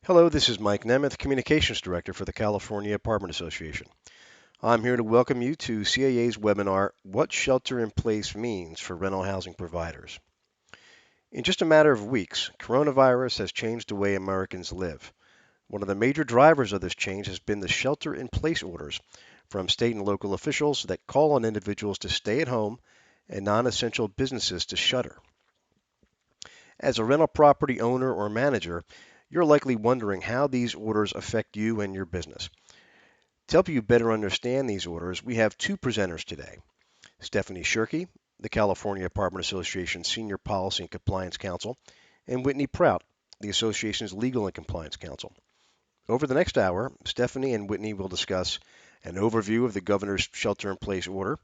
Hello, this is Mike Nemeth, Communications Director for the California Apartment Association. I'm here to welcome you to CAA's webinar, What Shelter in Place Means for Rental Housing Providers. In just a matter of weeks, coronavirus has changed the way Americans live. One of the major drivers of this change has been the shelter in place orders from state and local officials that call on individuals to stay at home and non-essential businesses to shutter. As a rental property owner or manager, you're likely wondering how these orders affect you and your business. To help you better understand these orders, we have two presenters today. Stephanie Shirkey, the California Apartment Association Senior Policy and Compliance Counsel, and Whitney Prout, the association's Legal and Compliance Counsel. Over the next hour, Stephanie and Whitney will discuss an overview of the governor's shelter-in-place order,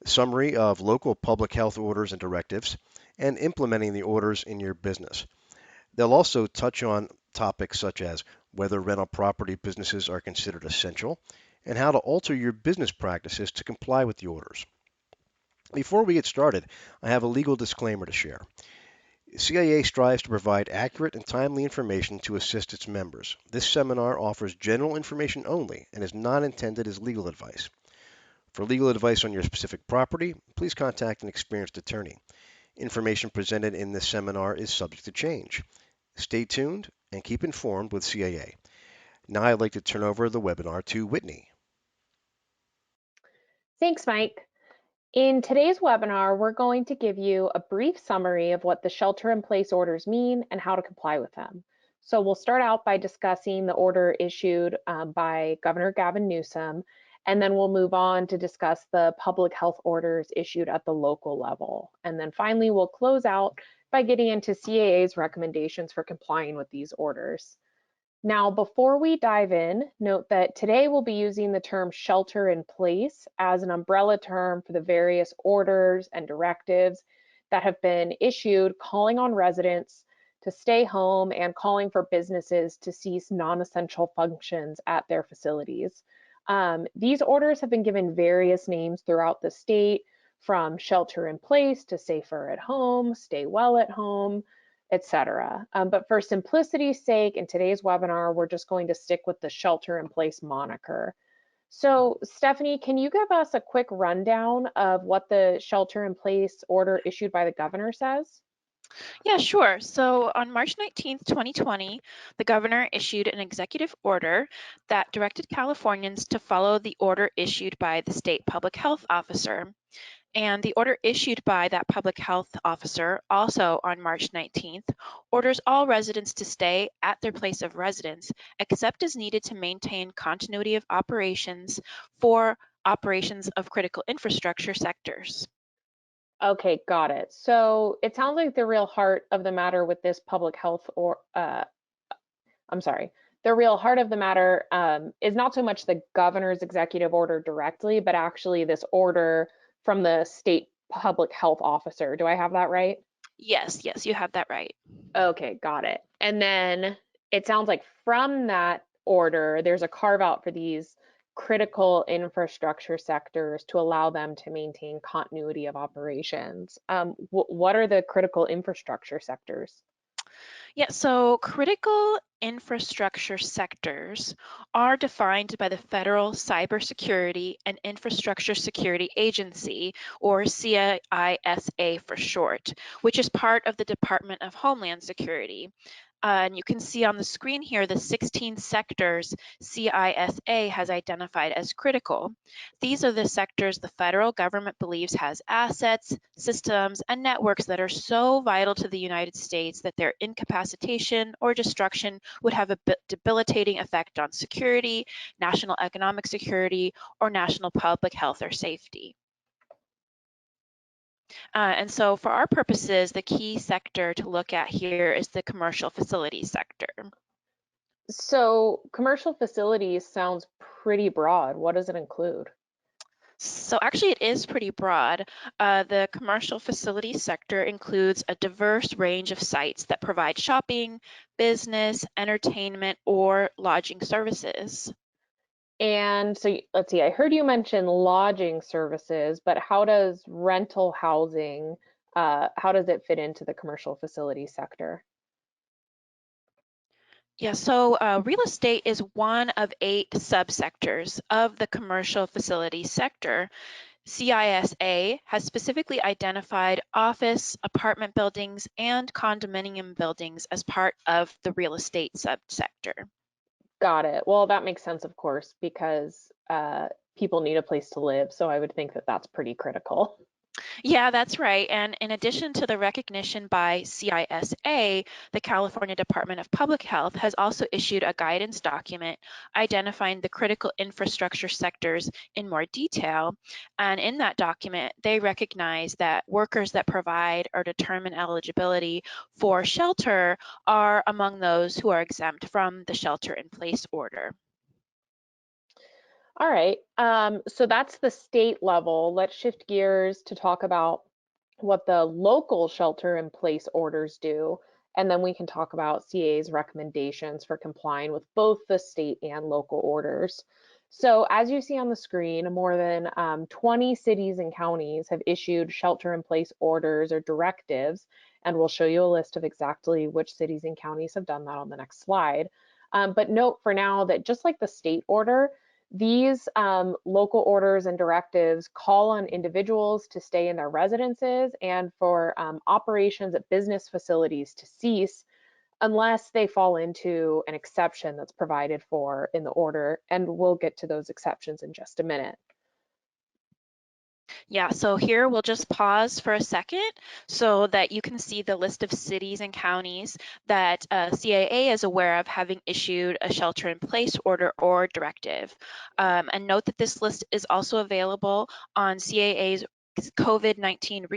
a summary of local public health orders and directives, and implementing the orders in your business. They'll also touch on topics such as whether rental property businesses are considered essential and how to alter your business practices to comply with the orders. Before we get started, I have a legal disclaimer to share. CAA strives to provide accurate and timely information to assist its members. This seminar offers general information only and is not intended as legal advice. For legal advice on your specific property, please contact an experienced attorney. Information presented in this seminar is subject to change. Stay tuned and keep informed with CAA. Now I'd like to turn over the webinar to Whitney. Thanks, Mike. In today's webinar, we're going to give you a brief summary of what the shelter-in-place orders mean and how to comply with them. So we'll start out by discussing the order issued by Governor Gavin Newsom, and then we'll move on to discuss the public health orders issued at the local level. And then finally, we'll close out by getting into CAA's recommendations for complying with these orders. Now, before we dive in, note that today we'll be using the term shelter in place as an umbrella term for the various orders and directives that have been issued calling on residents to stay home and calling for businesses to cease non-essential functions at their facilities. These orders have been given various names throughout the state, from shelter in place to safer at home, stay well at home, etc. But for simplicity's sake, in today's webinar, we're just going to stick with the shelter in place moniker. So Stephanie, can you give us a quick rundown of what the shelter in place order issued by the governor says? Yeah, sure. So on March 19th, 2020, the governor issued an executive order that directed Californians to follow the order issued by the state public health officer. And the order issued by that public health officer, also on March 19th, orders all residents to stay at their place of residence, except as needed to maintain continuity of operations for operations of critical infrastructure sectors. Okay, got it. So it sounds like the real heart of the matter with this public health the real heart of the matter is not so much the governor's executive order directly, but actually this order from the state public health officer. Do I have that right? Yes, you have that right. Okay, got it. And then it sounds like from that order, there's a carve out for these critical infrastructure sectors to allow them to maintain continuity of operations. What are the critical infrastructure sectors? Yeah, so critical infrastructure sectors are defined by the Federal Cybersecurity and Infrastructure Security Agency, or CISA for short, which is part of the Department of Homeland Security. And you can see on the screen here the 16 sectors CISA has identified as critical. These are the sectors the federal government believes has assets, systems, and networks that are so vital to the United States that their incapacitation or destruction would have a debilitating effect on security, national economic security, or national public health or safety. And so for our purposes, the key sector to look at here is the commercial facilities sector. So commercial facilities sounds pretty broad. What does it include? So actually it is pretty broad. The commercial facilities sector includes a diverse range of sites that provide shopping, business, entertainment, or lodging services. And so let's see, I heard you mention lodging services, but how does rental housing, how does it fit into the commercial facility sector? Yeah, so real estate is one of 8 subsectors of the commercial facility sector. CISA has specifically identified office, apartment buildings, and condominium buildings as part of the real estate subsector. Got it. Well, that makes sense, of course, because people need a place to live. So I would think that that's pretty critical. Yeah, that's right. And in addition to the recognition by CISA, the California Department of Public Health has also issued a guidance document identifying the critical infrastructure sectors in more detail. And in that document, they recognize that workers that provide or determine eligibility for shelter are among those who are exempt from the shelter-in-place order. All right. So that's the state level. Let's shift gears to talk about what the local shelter in place orders do. And then we can talk about CA's recommendations for complying with both the state and local orders. So as you see on the screen, more than 20 cities and counties have issued shelter in place orders or directives. And we'll show you a list of exactly which cities and counties have done that on the next slide. But note for now that just like the state order, these local orders and directives call on individuals to stay in their residences and for operations at business facilities to cease unless they fall into an exception that's provided for in the order. And we'll get to those exceptions in just a minute. Yeah, so here we'll just pause for a second so that you can see the list of cities and counties that CAA is aware of having issued a shelter-in-place order or directive. And note that this list is also available on CAA's COVID-19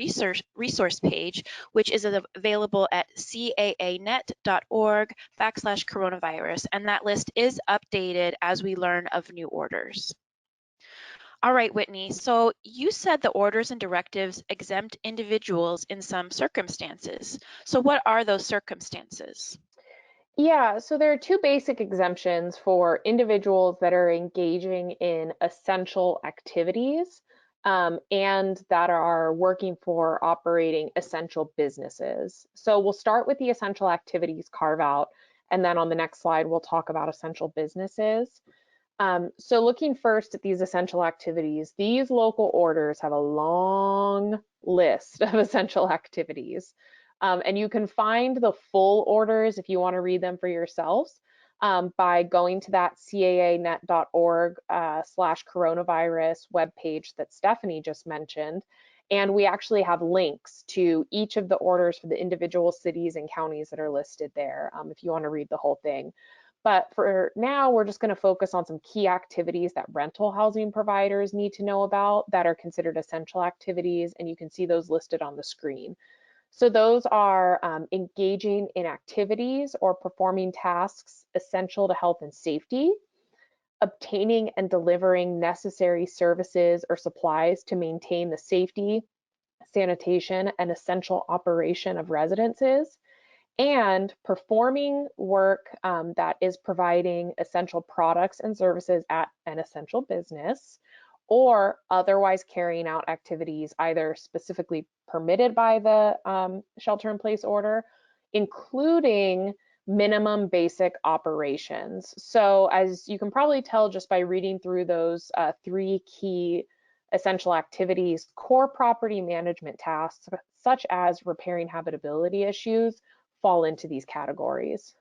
resource page, which is available at caanet.org/coronavirus. And that list is updated as we learn of new orders. All right, Whitney, so you said the orders and directives exempt individuals in some circumstances. So what are those circumstances? Yeah, so there are two basic exemptions for individuals that are engaging in essential activities and that are working for operating essential businesses. So we'll start with the essential activities carve out, and then on the next slide, we'll talk about essential businesses. So looking first at these essential activities, these local orders have a long list of essential activities. And you can find the full orders if you want to read them for yourselves by going to that caanet.org/coronavirus webpage that Stephanie just mentioned. And we actually have links to each of the orders for the individual cities and counties that are listed there if you want to read the whole thing. But for now, we're just going to focus on some key activities that rental housing providers need to know about that are considered essential activities, and you can see those listed on the screen. So those are engaging in activities or performing tasks essential to health and safety, obtaining and delivering necessary services or supplies to maintain the safety, sanitation, and essential operation of residences, and performing work that is providing essential products and services at an essential business, or otherwise carrying out activities either specifically permitted by the shelter-in-place order, including minimum basic operations. So as you can probably tell just by reading through those 3 key essential activities, core property management tasks, such as repairing habitability issues, fall into these categories.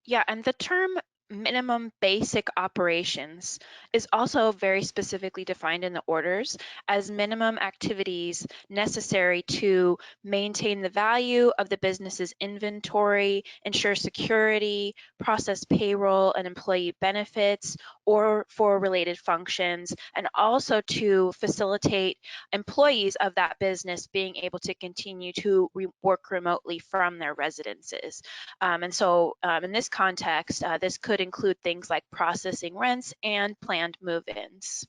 Yeah, and the term minimum basic operations is also very specifically defined in the orders as minimum activities necessary to maintain the value of the business's inventory, ensure security, process payroll and employee benefits, or for related functions, and also to facilitate employees of that business being able to continue to work remotely from their residences. And so in this context, this could include things like processing rents and planned move-ins.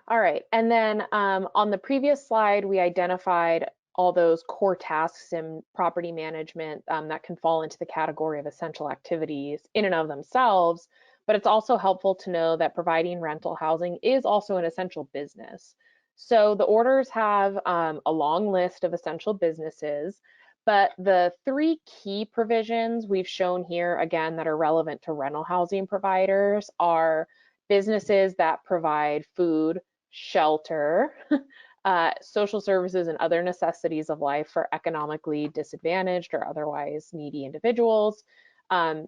All right, and then on the previous slide, we identified all those core tasks in property management that can fall into the category of essential activities in and of themselves, but it's also helpful to know that providing rental housing is also an essential business. So the orders have a long list of essential businesses, But the three key provisions we've shown here, again, that are relevant to rental housing providers are businesses that provide food, shelter, social services, and other necessities of life for economically disadvantaged or otherwise needy individuals.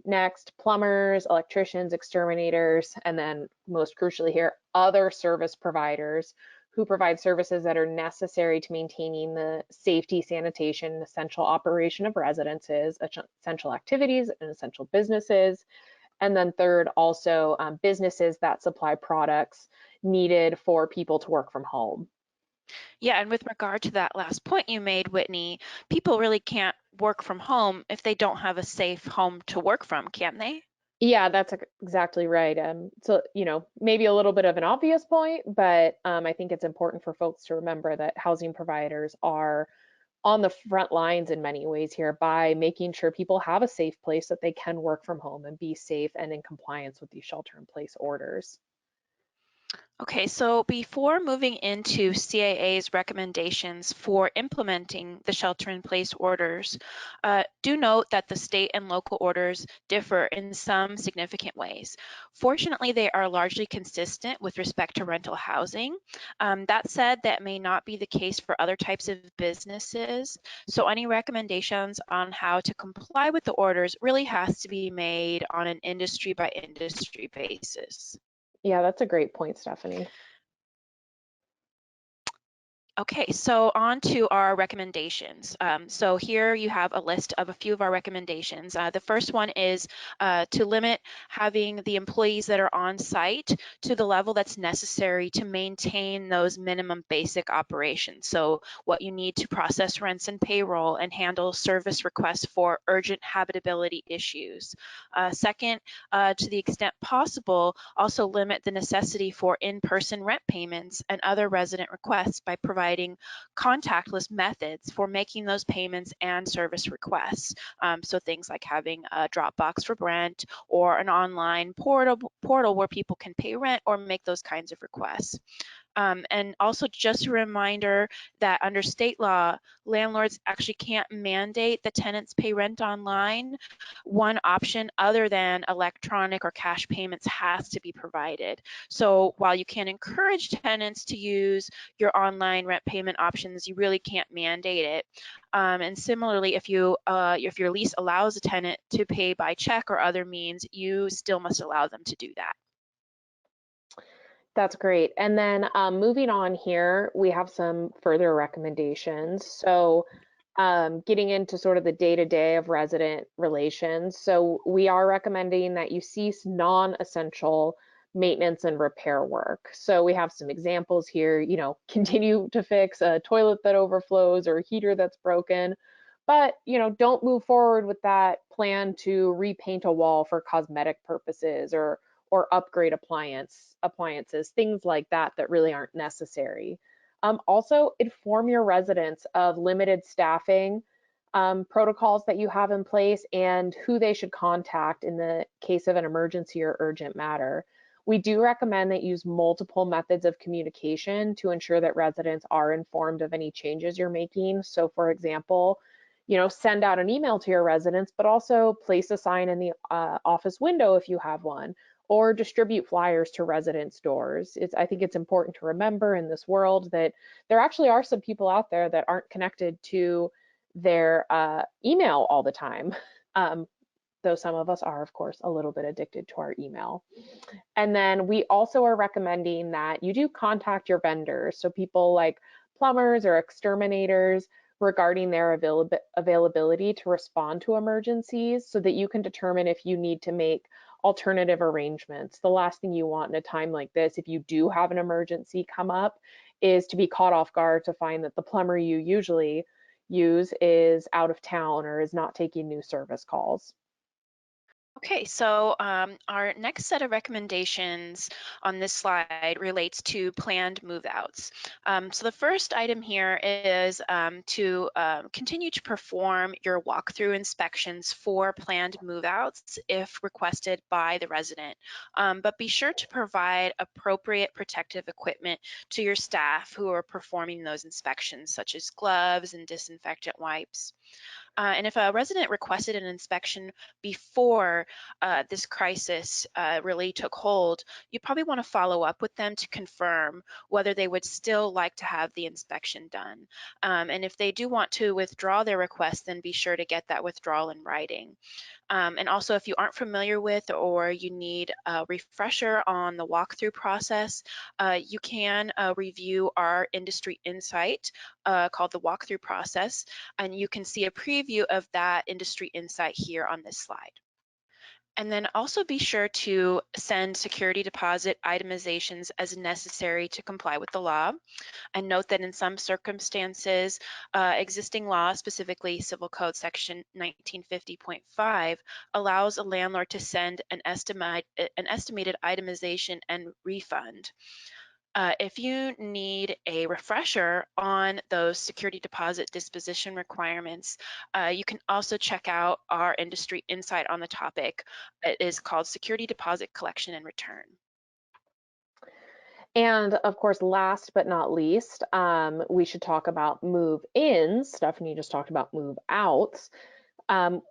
Next, plumbers, electricians, exterminators, and then most crucially here, other service providers who provide services that are necessary to maintaining the safety, sanitation, and essential operation of residences, essential activities, and essential businesses. And then third, also businesses that supply products needed for people to work from home. Yeah, and with regard to that last point you made, Whitney, people really can't work from home if they don't have a safe home to work from, can they? Yeah, that's exactly right. So, maybe a little bit of an obvious point, but I think it's important for folks to remember that housing providers are on the front lines in many ways here by making sure people have a safe place that they can work from home and be safe and in compliance with these shelter in place orders. Okay, so before moving into CAA's recommendations for implementing the shelter-in-place orders, do note that the state and local orders differ in some significant ways. Fortunately, they are largely consistent with respect to rental housing. That said, that may not be the case for other types of businesses, so any recommendations on how to comply with the orders really has to be made on an industry-by-industry basis. Yeah, that's a great point, Stephanie. Okay, so on to our recommendations. So here you have a list of a few of our recommendations. The first one is to limit having the employees that are on site to the level that's necessary to maintain those minimum basic operations. So what you need to process rents and payroll and handle service requests for urgent habitability issues. Second, to the extent possible, also limit the necessity for in-person rent payments and other resident requests by providing contactless methods for making those payments and service requests. So things like having a Dropbox for rent or an online portal where people can pay rent or make those kinds of requests. And also just a reminder that under state law, landlords actually can't mandate that tenants pay rent online. One option other than electronic or cash payments has to be provided. So while you can encourage tenants to use your online rent payment options, you really can't mandate it. And similarly, if your lease allows a tenant to pay by check or other means, you still must allow them to do that. That's great. And then moving on here, we have some further recommendations. So getting into sort of the day-to-day of resident relations. So we are recommending that you cease non-essential maintenance and repair work. So we have some examples here, continue to fix a toilet that overflows or a heater that's broken, but, don't move forward with that plan to repaint a wall for cosmetic purposes or upgrade appliances, things like that that really aren't necessary. Also, inform your residents of limited staffing protocols that you have in place and who they should contact in the case of an emergency or urgent matter. We do recommend that you use multiple methods of communication to ensure that residents are informed of any changes you're making. So for example, send out an email to your residents, but also place a sign in the office window if you have one, or distribute flyers to residents' doors. I think it's important to remember in this world that there actually are some people out there that aren't connected to their email all the time, though some of us are, of course, a little bit addicted to our email. And then we also are recommending that you do contact your vendors, so people like plumbers or exterminators, regarding their availability to respond to emergencies so that you can determine if you need to make alternative arrangements. The last thing you want in a time like this, if you do have an emergency come up, is to be caught off guard to find that the plumber you usually use is out of town or is not taking new service calls. Okay, so our next set of recommendations on this slide relates to planned move-outs. So the first item here is to continue to perform your walkthrough inspections for planned move-outs if requested by the resident. But be sure to provide appropriate protective equipment to your staff who are performing those inspections, such as gloves and disinfectant wipes. And if a resident requested an inspection before this crisis really took hold, you probably want to follow up with them to confirm whether they would still like to have the inspection done. And if they do want to withdraw their request, then be sure to get that withdrawal in writing. And also, if you aren't familiar with or you need a refresher on the walkthrough process, you can review our industry insight called the walkthrough process, and you can see a preview of that industry insight here on this slide. And then also be sure to send security deposit itemizations as necessary to comply with the law. And note that in some circumstances, existing law, specifically Civil Code Section 1950.5, allows a landlord to send an estimated itemization and refund. If you need a refresher on those security deposit disposition requirements, you can also check out our industry insight on the topic. It is called Security Deposit Collection and Return. And of course, last but not least, we should talk about move-ins. Stephanie just talked about move-outs.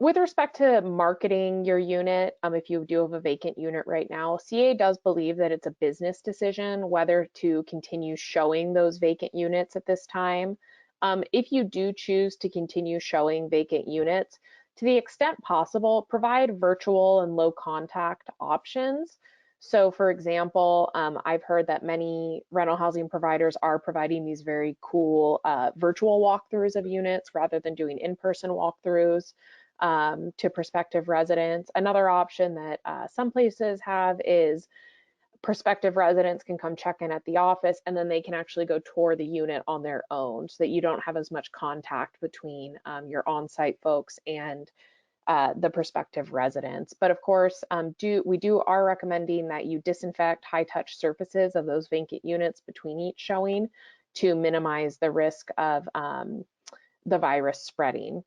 With respect to marketing your unit, if you do have a vacant unit right now, CA does believe that it's a business decision whether to continue showing those vacant units at this time. If you do choose to continue showing vacant units, to the extent possible, provide virtual and low contact options. So for example, I've heard that many rental housing providers are providing these very cool virtual walkthroughs of units rather than doing in-person walkthroughs to prospective residents. Another option that some places have is prospective residents can come check in at the office and then they can actually go tour the unit on their own so that you don't have as much contact between your on-site folks and the prospective residents. But of course, we are recommending that you disinfect high-touch surfaces of those vacant units between each showing to minimize the risk of the virus spreading.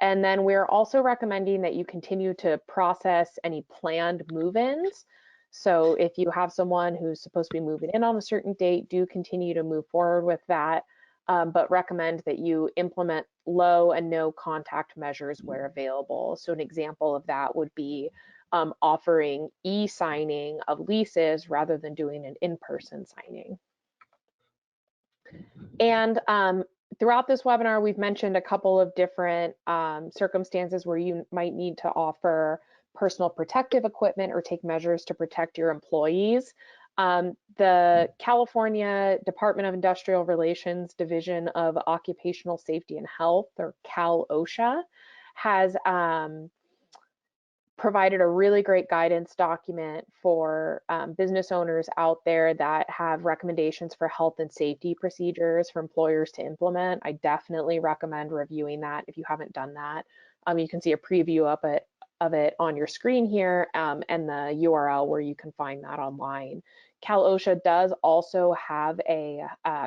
And then we're also recommending that you continue to process any planned move-ins. So if you have someone who's supposed to be moving in on a certain date, do continue to move forward with that. But recommend that you implement low and no contact measures where available. So an example of that would be offering e-signing of leases rather than doing an in-person signing. And throughout this webinar, we've mentioned a couple of different circumstances where you might need to offer personal protective equipment or take measures to protect your employees. The California Department of Industrial Relations Division of Occupational Safety and Health, or Cal OSHA, has provided a really great guidance document for business owners out there that have recommendations for health and safety procedures for employers to implement. I definitely recommend reviewing that if you haven't done that. You can see a preview of it on your screen here and the URL where you can find that online. Cal OSHA does also have a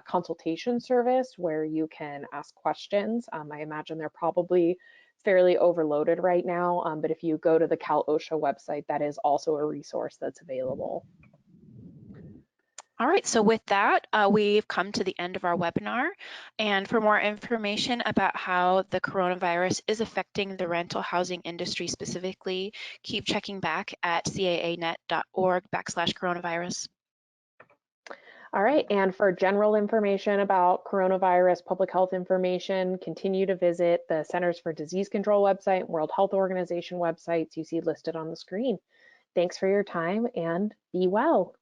consultation service where you can ask questions. I imagine they're probably fairly overloaded right now, but if you go to the Cal OSHA website, that is also a resource that's available. All right, so with that, we've come to the end of our webinar. And for more information about how the coronavirus is affecting the rental housing industry specifically, keep checking back at caanet.org/coronavirus. All right, and for general information about coronavirus public health information, continue to visit the Centers for Disease Control website, World Health Organization websites you see listed on the screen. Thanks for your time and be well.